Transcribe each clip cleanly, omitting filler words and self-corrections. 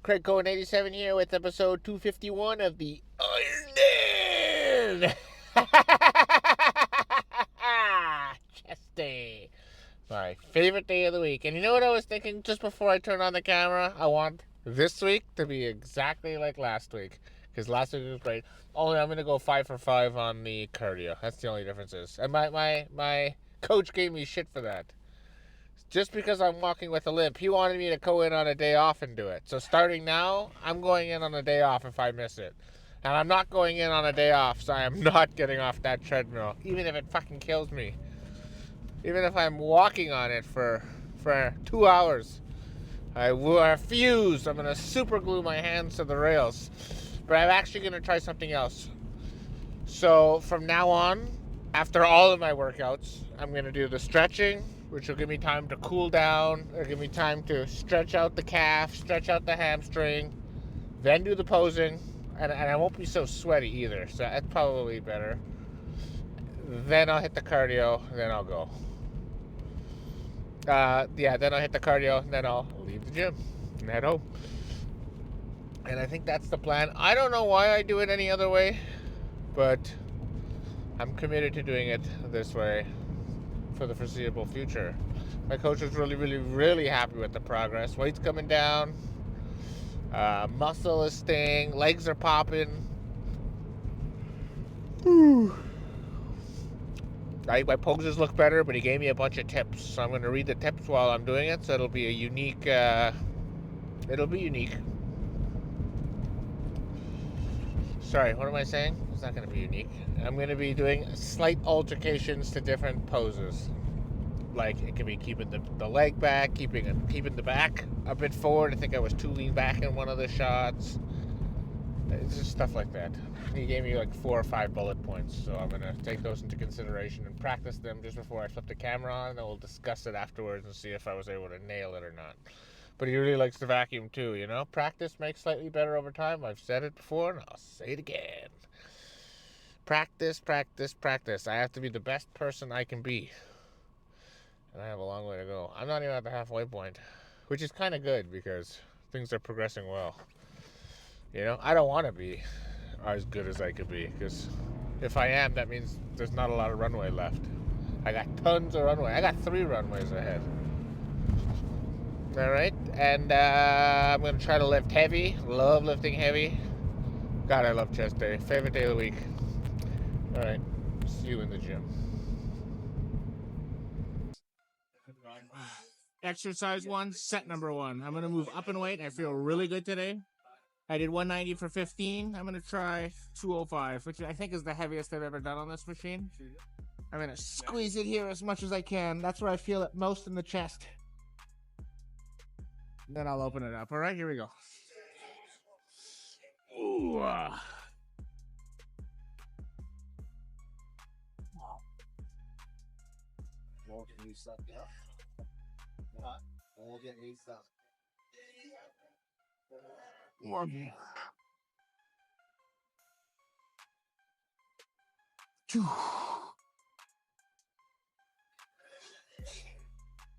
Craig Cohen 87 here with episode 251 of the Iron Den. Chest day. My favorite day of the week. And you know what I was thinking just before I turned on the camera? I want this week to be exactly like last week. Because last week was great. Only I'm going to go 5 for 5 on the cardio. That's the only difference is. And my coach gave me shit for that. Just because I'm walking with a limp, he wanted me to go in on a day off and do it. So starting now, I'm going in on a day off if I miss it. And I'm not going in on a day off, so I am not getting off that treadmill, even if it fucking kills me. Even if I'm walking on it for 2 hours. I refuse. I'm going to super glue my hands to the rails. But I'm actually going to try something else. So from now on, after all of my workouts, I'm going to do the stretching, which will give me time to cool down. It'll give me time to stretch out the calf, stretch out the hamstring, then do the posing. And I won't be so sweaty either, so that's probably better. Then I'll hit the cardio, then I'll go. Then I'll hit the cardio, then I'll leave the gym and head home. And I think that's the plan. I don't know why I do it any other way, but I'm committed to doing it this way for the foreseeable future. My coach is really happy with the progress. Weight's coming down, muscle is staying, legs are popping. My poses look better, but he gave me a bunch of tips, so I'm going to read the tips while I'm doing it. So it'll be a unique. It'll be unique. Sorry, what am I saying? It's not going to be unique. I'm going to be doing slight altercations to different poses. Like it can be keeping the leg back, keeping the back a bit forward. I think I was too lean back in one of the shots. It's just stuff like that. He gave me like 4 or 5 bullet points, so I'm gonna take those into consideration and practice them just before I flip the camera on, and then we'll discuss it afterwards and see if I was able to nail it or not. But he really likes to vacuum too, you know? Practice makes slightly better over time. I've said it before and I'll say it again. Practice, practice, practice. I have to be the best person I can be. And I have a long way to go. I'm not even at the halfway point, which is kind of good because things are progressing well. You know, I don't want to be as good as I could be because if I am, that means there's not a lot of runway left. I got tons of runway. I got 3 runways ahead. All right, and I'm going to try to lift heavy. Love lifting heavy. God, I love chest day. Favorite day of the week. All right, see you in the gym. Exercise 1, set number 1. I'm going to move up in weight. I feel really good today. I did 190 for 15. I'm going to try 205, which I think is the heaviest I've ever done on this machine. I'm going to squeeze it here as much as I can. That's where I feel it most in the chest. Then I'll open it up. All right, here we go. Ooh. One, 2,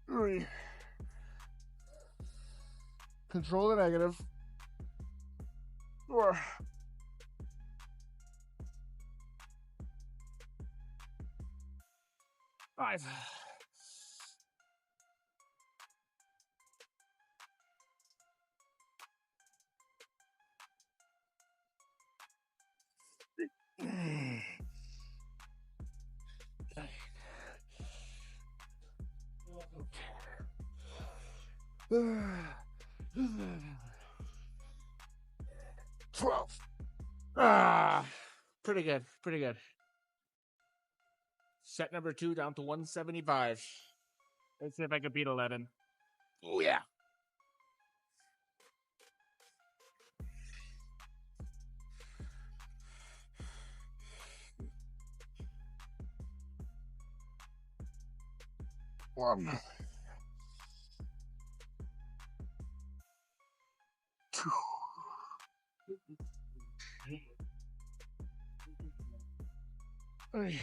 3. Control the negative. 4. 5. 12. Pretty good. Pretty good. Set number 2 down to 175. Let's see if I can beat 11. Oh, yeah. One, 2. 3.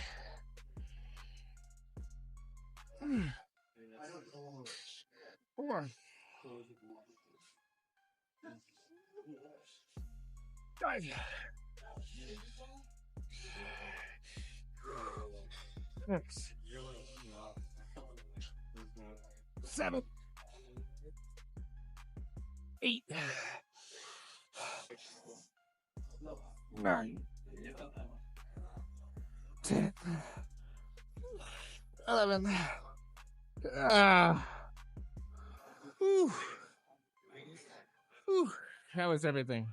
4. 5, 6, 7, 8, 9, 10, 11. Whew, whew. That was everything.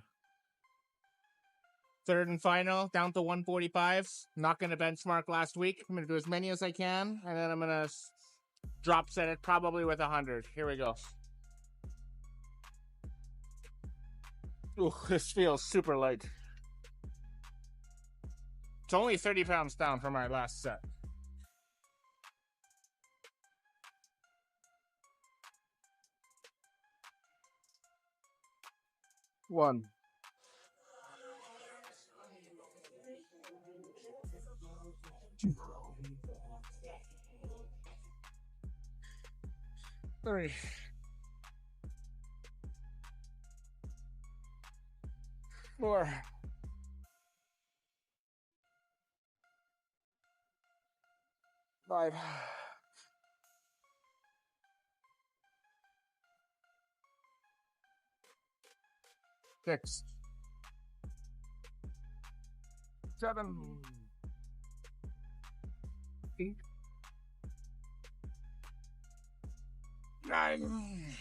Third and final, down to 145. Not going to benchmark last week. I'm going to do as many as I can, and then I'm going to drop set it probably with 100. Here we go. Ooh, this feels super light. It's only 30 pounds down from my last set. 1, 2, 3, 4, 5, 6, 7, 8, 9,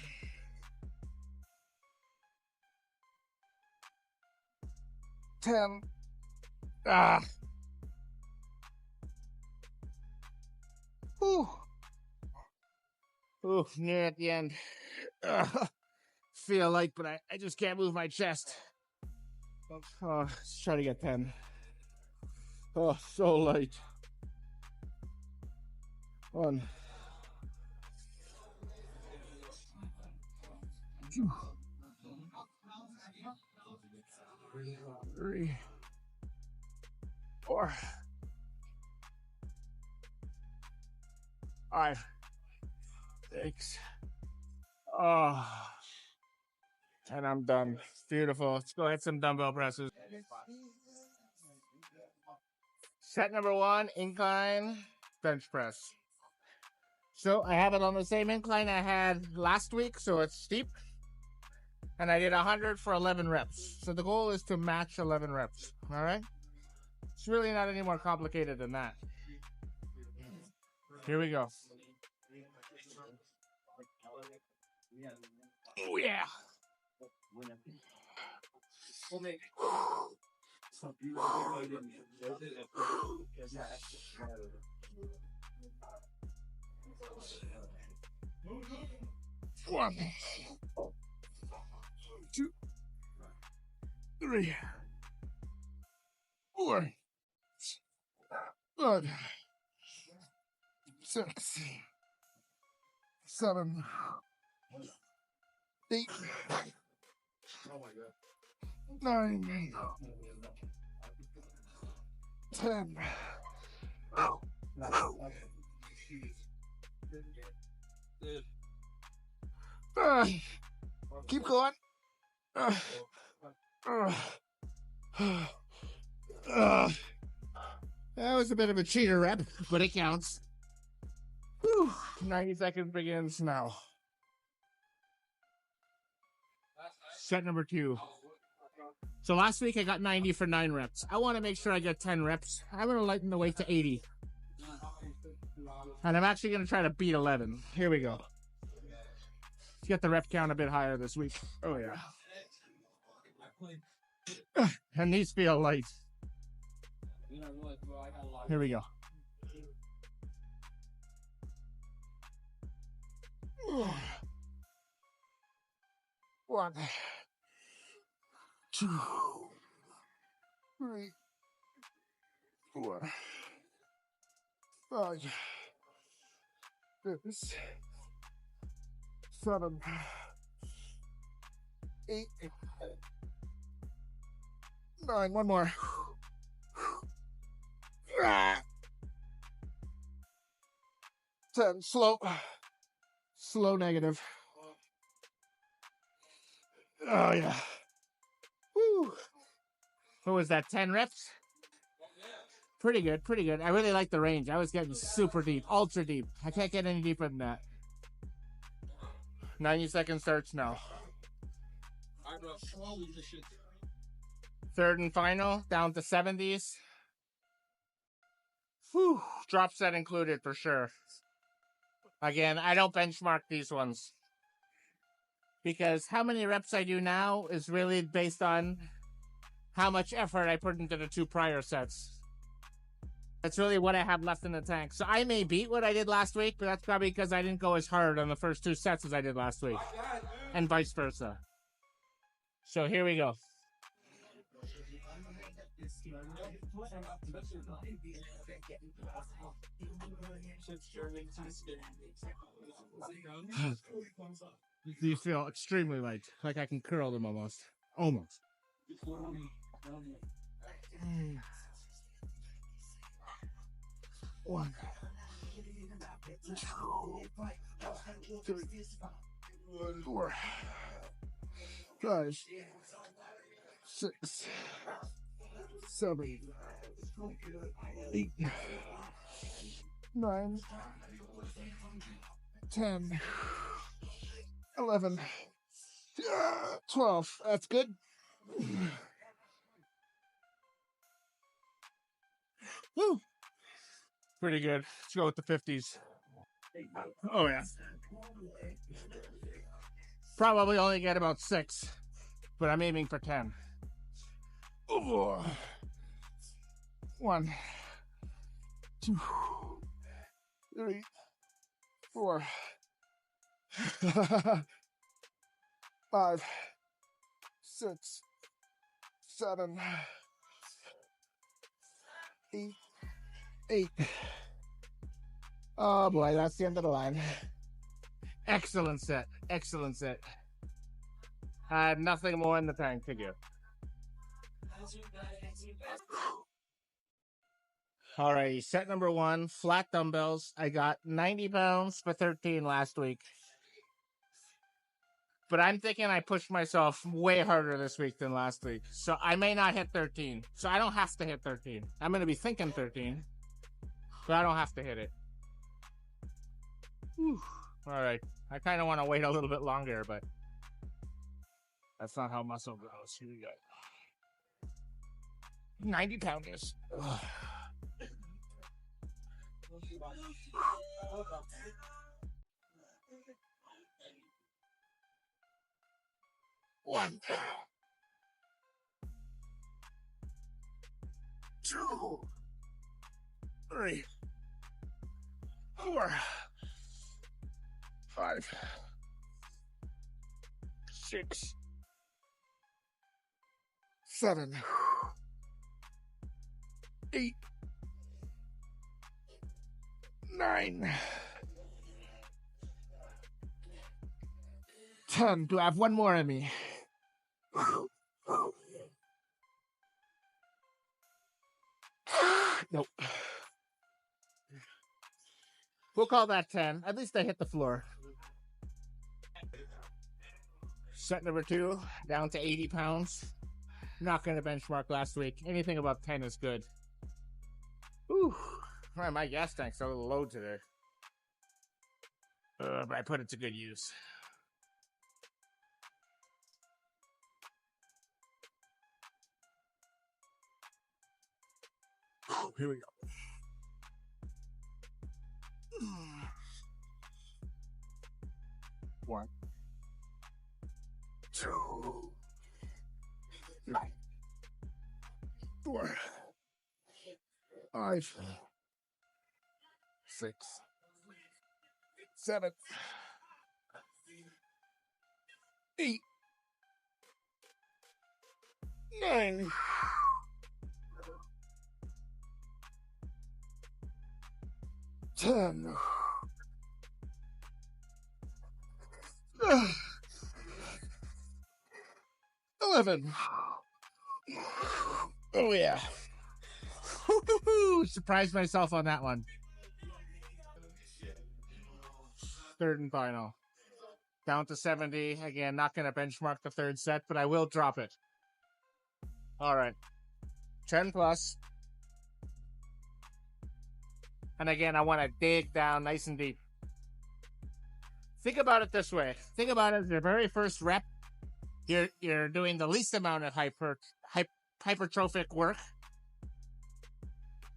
10. Whew. Ooh, near at the end. Feel light, but I just can't move my chest. Let's try to get 10. Oh, so light. 1, 2, 3, 4, 5, 6. Oh, and I'm done. Beautiful. Let's go hit some dumbbell presses. Set number 1, incline bench press. So I have it on the same incline I had last week, so it's steep. And I did 100 for 11 reps. So the goal is to match 11 reps. All right? It's really not any more complicated than that. Here we go. Oh, yeah. 1, 2, 3, 4, 5, 6, 7, 8, 9, 10. Keep going. That was a bit of a cheater rep, but it counts. Whew. 90 seconds begins now. Set number 2. So last week I got 90 for 9 reps. I want to make sure I get 10 reps. I'm going to lighten the weight to 80. And I'm actually going to try to beat 11. Here we go. Let's get the rep count a bit higher this week. Oh, yeah. And these feel light. Here we go. 1, 2, 3, 4, 5, 6, 7, 8, 9. One more. 10. Slow negative. Oh, yeah. Woo. What was that, 10 reps? Pretty good, pretty good. I really like the range. I was getting super deep, ultra deep. I can't get any deeper than that. 90-second starts now. Third and final, down to 70s. Whew, drop set included for sure. Again, I don't benchmark these ones because how many reps I do now is really based on how much effort I put into the 2 prior sets. That's really what I have left in the tank. So I may beat what I did last week, but that's probably because I didn't go as hard on the first 2 sets as I did last week, and vice versa. So here we go. These feel extremely light, like I can curl them almost. Almost. One, 2, 3, 4, 5, 6, 7, 8, 9, 10, 11, 12. That's good. Woo! Pretty good. Let's go with the 50s. Oh, yeah. Probably only get about 6, but I'm aiming for 10. Oh. 1, 2, 3, 4, 5, 6, 7, 8. Oh boy, that's the end of the line. Excellent set. Excellent set. I have nothing more in the tank to give. Alright, set number 1, flat dumbbells. I got 90 pounds for 13 last week. But I'm thinking I pushed myself way harder this week than last week. So I may not hit 13. So I don't have to hit 13. I'm going to be thinking 13. But I don't have to hit it. Alright, I kind of want to wait a little bit longer, but that's not how muscle grows. Here we go. 90 pounders. One, 2, 3, 4, 5, 6, 7, 8, 9, 10. Do I have one more in me? Nope. We'll call that 10. At least I hit the floor. Set number 2, down to 80 pounds. Not going to benchmark last week. Anything above 10 is good. Whew. My gas tank's a little low today. But I put it to good use. Here we go. 1, 2, 9, 4, 5, 6, 7, 8, 9. 10. 11. Oh yeah. Surprised myself on that one. Third and final. Down to 70. Again, not going to benchmark the third set, but I will drop it. All right. 10 plus. And again, I want to dig down nice and deep. Think about it this way. Think about it as your very first rep. You're doing the least amount of hypertrophic work.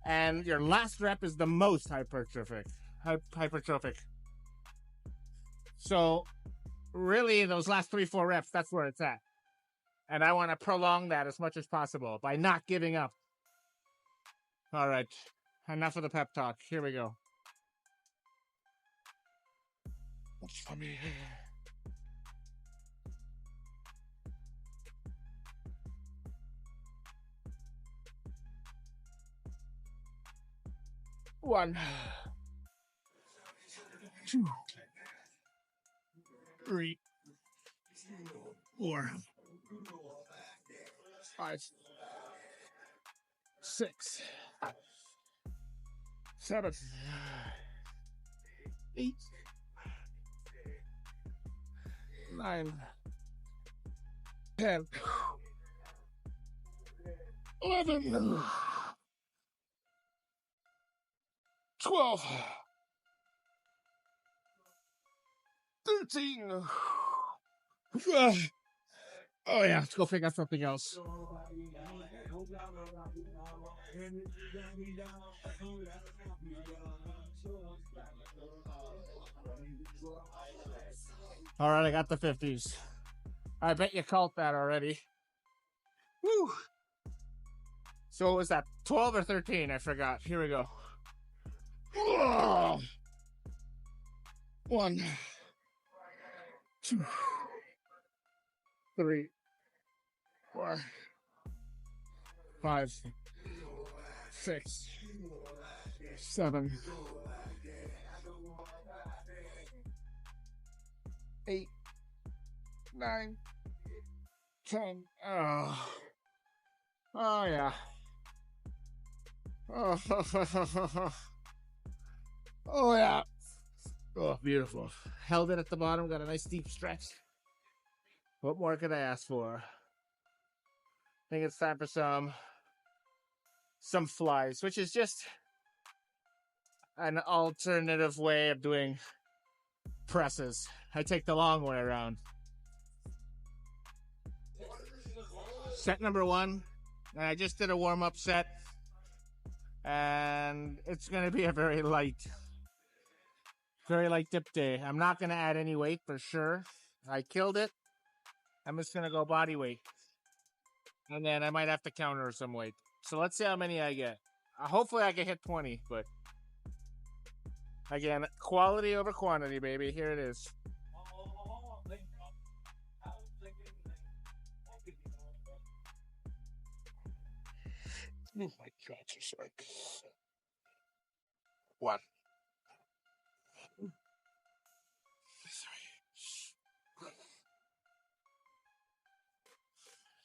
And your last rep is the most hypertrophic. So really those last 3-4 reps, that's where it's at. And I want to prolong that as much as possible by not giving up. All right, enough of the pep talk. Here we go. Let me. One, 2, 3, 4, 5, 6, 7, 8, 9, 10, 11, 12, 13. Oh yeah, let's go figure out something else. All right, I got the 50s. I bet you caught that already. Woo! So what was that, 12 or 13? I forgot. Here we go. 1, 2, 3, 4, 5, 6, 7, 8, 9, 10. Oh yeah. Oh yeah. Oh, beautiful. Held it at the bottom, got a nice deep stretch. What more could I ask for? I think it's time for some flies, which is just an alternative way of doing presses. I take the long way around. Set number 1. I just did a warm-up set. And it's going to be a very light dip day. I'm not going to add any weight for sure. I killed it. I'm just going to go body weight. And then I might have to counter some weight. So let's see how many I get. Hopefully I can hit 20, but again, quality over quantity, baby. Here it is. Oh my God, you're sorry. 1,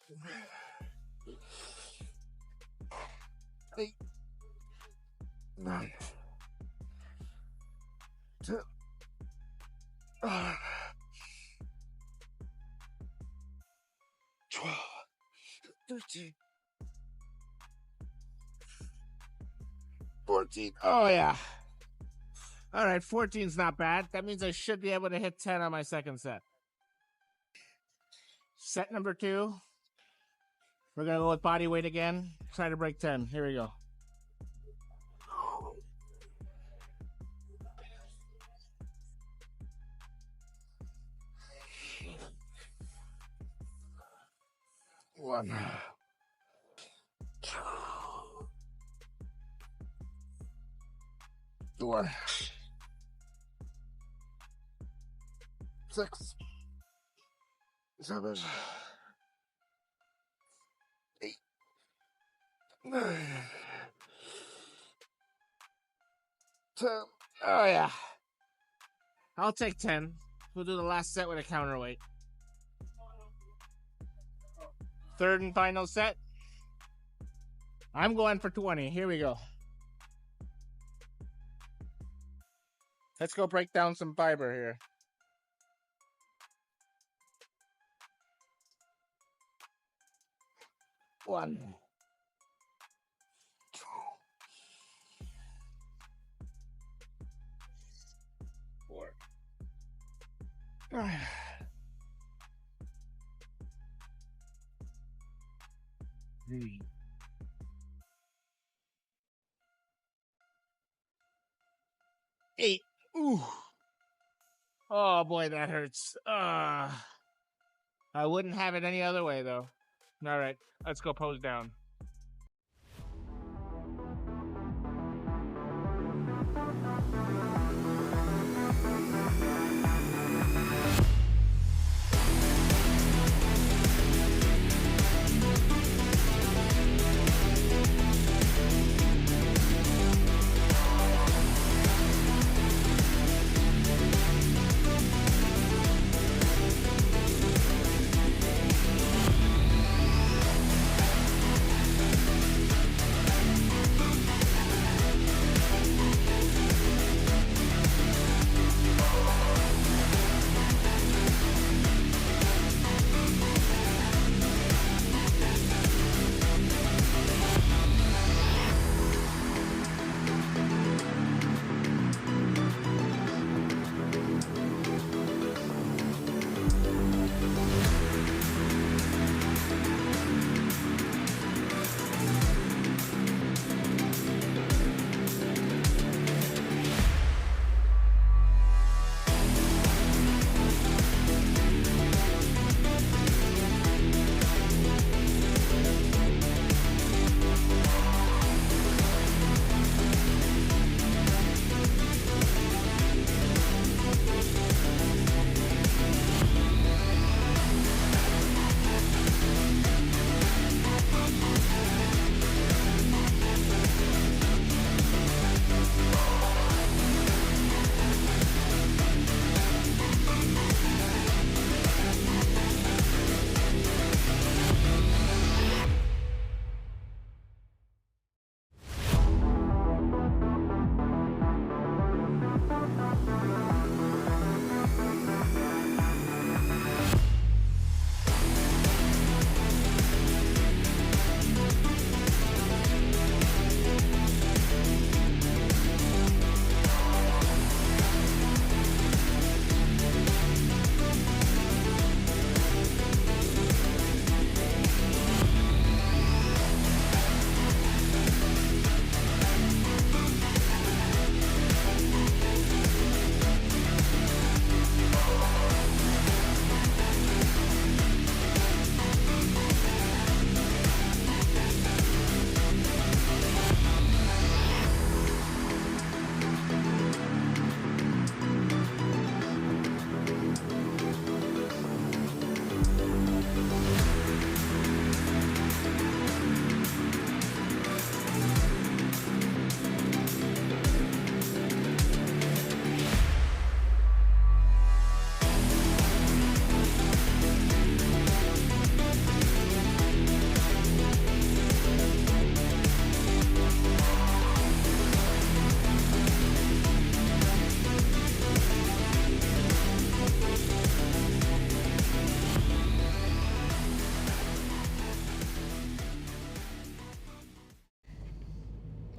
3, 8, 9, 10, 12, 13, 14. Oh yeah. All right, 14's not bad. That means I should be able to hit 10 on my second set. Set number 2. We're going to go with body weight again. Try to break 10. Here we go. 1, 2, 4, 6, 7, 8, 9, 10. Oh yeah. I'll take 10. We'll do the last set with a counterweight. Third and final set. I'm going for 20. Here we go. Let's go break down some fiber here. 1, 8. Ooh. Oh boy, that hurts. I wouldn't have it any other way though. All right, let's go pose down.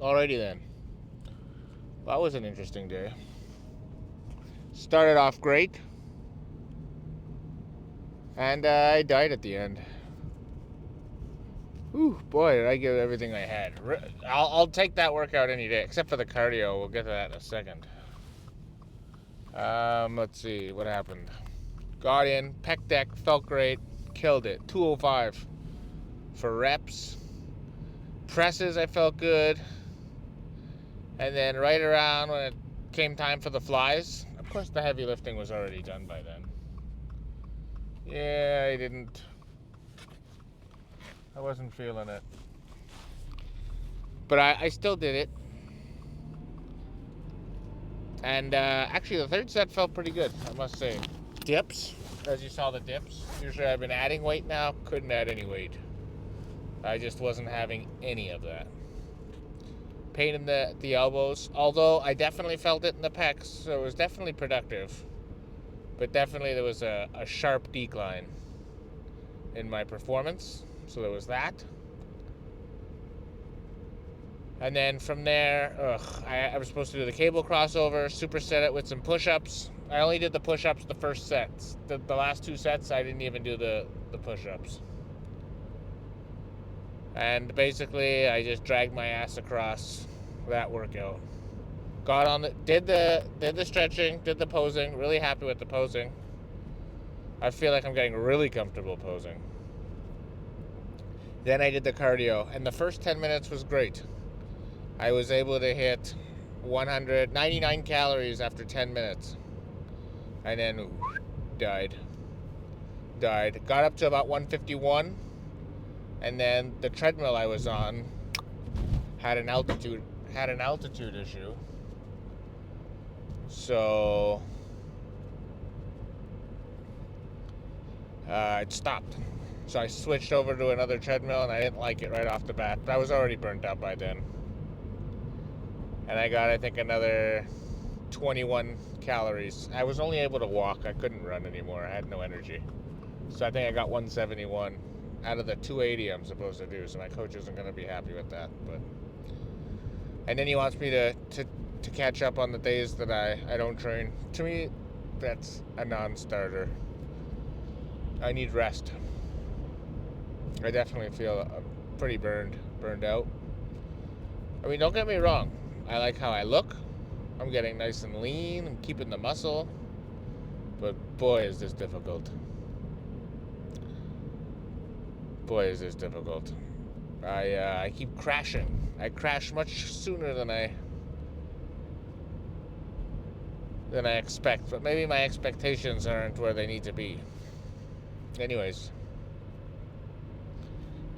Alrighty then. That was an interesting day. Started off great, and I died at the end. Ooh, boy, did I give everything I had. I'll take that workout any day, except for the cardio. We'll get to that in a second. Let's see what happened. Got in, pec deck, felt great, killed it. 205 for reps. Presses, I felt good. And then right around when it came time for the flies, of course the heavy lifting was already done by then. Yeah, I wasn't feeling it. But I still did it. And actually the third set felt pretty good, I must say. Dips, as you saw the dips. Usually I've been adding weight now, couldn't add any weight. I just wasn't having any of that. Pain in the elbows, although I definitely felt it in the pecs, so it was definitely productive. But definitely there was a sharp decline in my performance, so there was that. And then from there, I was supposed to do the cable crossover, superset it with some push-ups. I only did the push-ups the first sets. The last 2 sets, I didn't even do the push-ups. And basically, I just dragged my ass across that workout. Got on did the stretching, did the posing. Really happy with the posing. I feel like I'm getting really comfortable posing. Then I did the cardio, and the first 10 minutes was great. I was able to hit 199 calories after 10 minutes. And then died. Got up to about 151, and then the treadmill I was on had an altitude issue. So it stopped. So I switched over to another treadmill, and I didn't like it right off the bat. But I was already burnt out by then. And I got, I think, another 21 calories. I was only able to walk. I couldn't run anymore. I had no energy. So I think I got 171 out of the 280 I'm supposed to do. So my coach isn't going to be happy with that. But and then he wants me to catch up on the days that I don't train. To me, that's a non-starter. I need rest. I definitely feel pretty burned out. I mean, don't get me wrong. I like how I look. I'm getting nice and lean. I'm keeping the muscle. But boy, is this difficult. I keep crashing. I crash much sooner than I expect. But maybe my expectations aren't where they need to be. Anyways,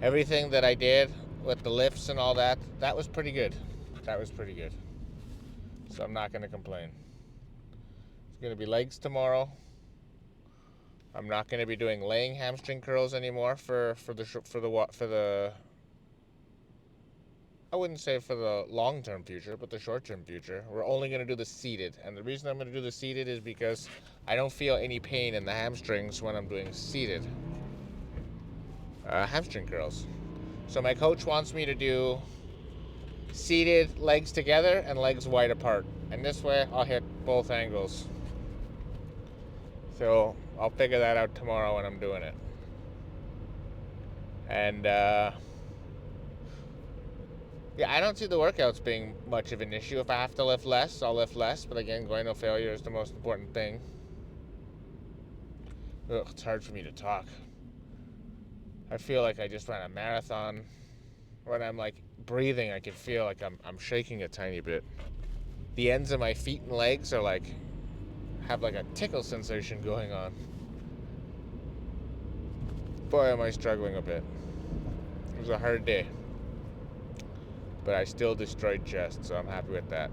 everything that I did with the lifts and all that was pretty good. So I'm not going to complain. It's going to be legs tomorrow. I'm not going to be doing laying hamstring curls anymore for the I wouldn't say for the long-term future, but the short-term future. We're only going to do the seated. And the reason I'm going to do the seated is because I don't feel any pain in the hamstrings when I'm doing seated hamstring curls. So my coach wants me to do seated, legs together and legs wide apart. And this way I'll hit both angles. So I'll figure that out tomorrow when I'm doing it. And yeah, I don't see the workouts being much of an issue. If I have to lift less, I'll lift less. But again, going no failure is the most important thing. Ugh, it's hard for me to talk. I feel like I just ran a marathon. When I'm like breathing, I can feel like I'm shaking a tiny bit. The ends of my feet and legs are like have like a tickle sensation going on. Boy, am I struggling a bit. It was a hard day. But I still destroyed chest, so I'm happy with that.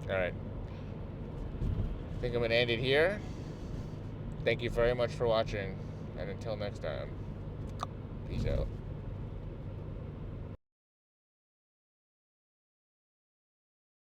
Alright. I think I'm going to end it here. Thank you very much for watching, and until next time, peace out.